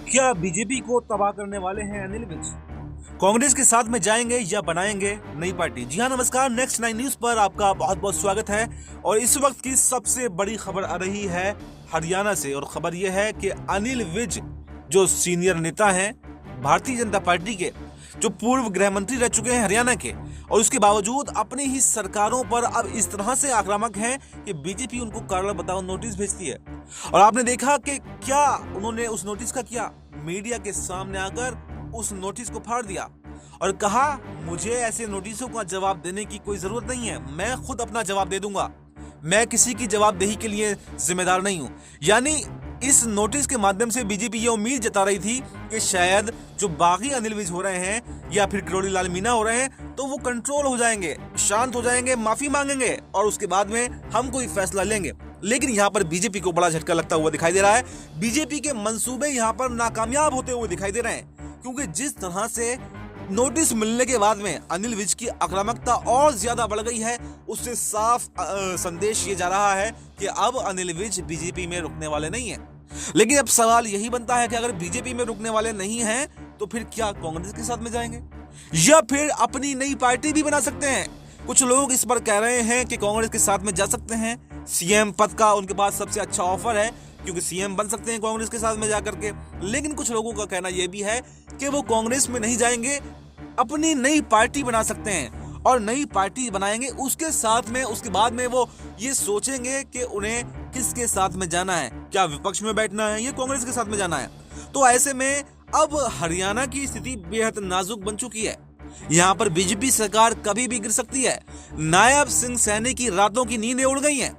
क्या बीजेपी को तबाह करने वाले हैं अनिल विज? कांग्रेस के साथ में जाएंगे या बनाएंगे नई पार्टी? जी हाँ, नमस्कार। नेक्स्ट 9 न्यूज पर आपका बहुत बहुत स्वागत है। और इस वक्त की सबसे बड़ी खबर आ रही है हरियाणा से, और खबर यह है कि अनिल विज जो सीनियर नेता हैं भारतीय जनता पार्टी के, जो पूर्व गृह मंत्री रह चुके हैं हरियाणा के, और उसके बावजूद अपनी ही सरकारों पर अब इस तरह से आक्रामक हैं कि बीजेपी उनको कारण बताओ नोटिस भेजती है। और आपने देखा कि क्या उन्होंने उस नोटिस का किया, मीडिया के सामने आकर उस नोटिस को फाड़ दिया और कहा मुझे ऐसे नोटिसों का जवाब देने की कोई जरूरत नहीं है, मैं खुद अपना जवाब दे दूंगा, मैं किसी की जवाबदेही के लिए जिम्मेदार नहीं हूं। यानी इस नोटिस के माध्यम से बीजेपी ये उम्मीद जता रही थी कि शायद जो बागी अनिल विज हो रहे हैं या फिर किरोड़ी लाल मीणा हो रहे हैं तो वो कंट्रोल हो जाएंगे, शांत हो जाएंगे, माफी मांगेंगे और उसके बाद में हम कोई फैसला लेंगे। लेकिन यहाँ पर बीजेपी को बड़ा झटका लगता हुआ दिखाई दे रहा है। बीजेपी के मंसूबे यहाँ पर नाकामयाब होते हुए दिखाई दे रहे हैं, क्योंकि जिस तरह से नोटिस मिलने के बाद में अनिल विज की आक्रामकता और ज्यादा बढ़ गई है, उससे साफ संदेश ये जा रहा है कि अब अनिल विज बीजेपी में रुकने वाले नहीं हैं। लेकिन अब सवाल यही बनता है कि अगर बीजेपी में रुकने वाले नहीं हैं तो फिर क्या कांग्रेस के साथ में जाएंगे या फिर अपनी नई पार्टी भी बना सकते हैं? कुछ लोग इस पर कह रहे हैं कि कांग्रेस के साथ में जा सकते हैं, सीएम पद का उनके पास सबसे अच्छा ऑफर है क्योंकि सीएम बन सकते हैं कांग्रेस के साथ में जाकर के। लेकिन कुछ लोगों का कहना यह भी है कि वो कांग्रेस में नहीं जाएंगे, अपनी नई पार्टी बना सकते हैं और नई पार्टी बनाएंगे, उसके साथ में उसके बाद में वो ये सोचेंगे कि उन्हें किसके साथ में जाना है, क्या विपक्ष में बैठना है या कांग्रेस के साथ में जाना है। तो ऐसे में अब हरियाणा की स्थिति बेहद नाजुक बन चुकी है। यहाँ पर बीजेपी सरकार कभी भी गिर सकती है। नायब सिंह सैनी की रातों की नींदें उड़ गई हैं,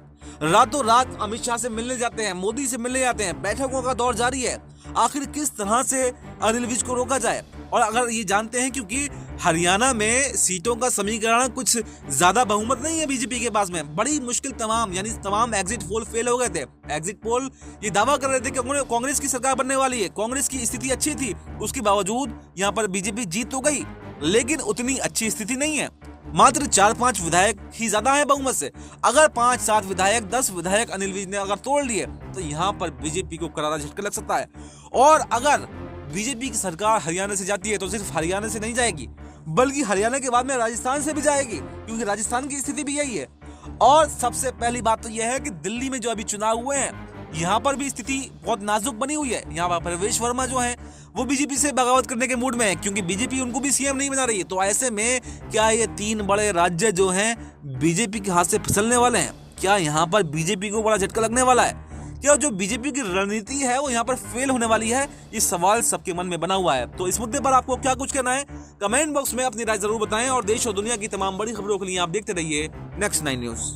रातों रात अमित शाह से मिलने जाते हैं, मोदी से मिलने जाते हैं, बैठकों का दौर जारी है। आखिर किस तरह से अनिल विज को रोका जाए? और अगर ये जानते हैं, क्योंकि हरियाणा में सीटों का समीकरण कुछ ज्यादा बहुमत नहीं है बीजेपी के पास में, बड़ी मुश्किल तमाम एग्जिट पोल फेल हो गए थे। एग्जिट पोल ये दावा कर रहे थे कि कांग्रेस की सरकार बनने वाली है, कांग्रेस की स्थिति अच्छी थी, उसके बावजूद यहाँ पर बीजेपी जीत तो गई लेकिन उतनी अच्छी स्थिति नहीं है। मात्र 4-5 विधायक ही ज्यादा है बहुमत से। अगर 5-7 विधायक 10 विधायक अनिल विज ने अगर तोड़ लिए तो यहाँ पर बीजेपी को करारा झटका लग सकता है। और अगर बीजेपी की सरकार हरियाणा से जाती है तो सिर्फ हरियाणा से नहीं जाएगी, बल्कि हरियाणा के बाद में राजस्थान से भी जाएगी, क्योंकि राजस्थान की स्थिति भी यही है। और सबसे पहली बात तो यह है कि दिल्ली में जो अभी चुनाव हुए हैं यहाँ पर भी स्थिति बहुत नाजुक बनी हुई है। यहाँ पर प्रवेश वर्मा जो है वो बीजेपी से बगावत करने के मूड में है, क्योंकि बीजेपी उनको भी सीएम नहीं बना रही है। तो ऐसे में क्या ये 3 बड़े राज्य जो हैं बीजेपी के हाथ से फिसलने वाले हैं? क्या यहाँ पर बीजेपी को बड़ा झटका लगने वाला है? क्या जो बीजेपी की रणनीति है वो यहाँ पर फेल होने वाली है? ये सवाल सबके मन में बना हुआ है। तो इस मुद्दे पर आपको क्या कुछ कहना है, कमेंट बॉक्स में अपनी राय जरूर बताएं। और देश और दुनिया की तमाम बड़ी खबरों के लिए आप देखते रहिए नेक्स्ट 9 न्यूज।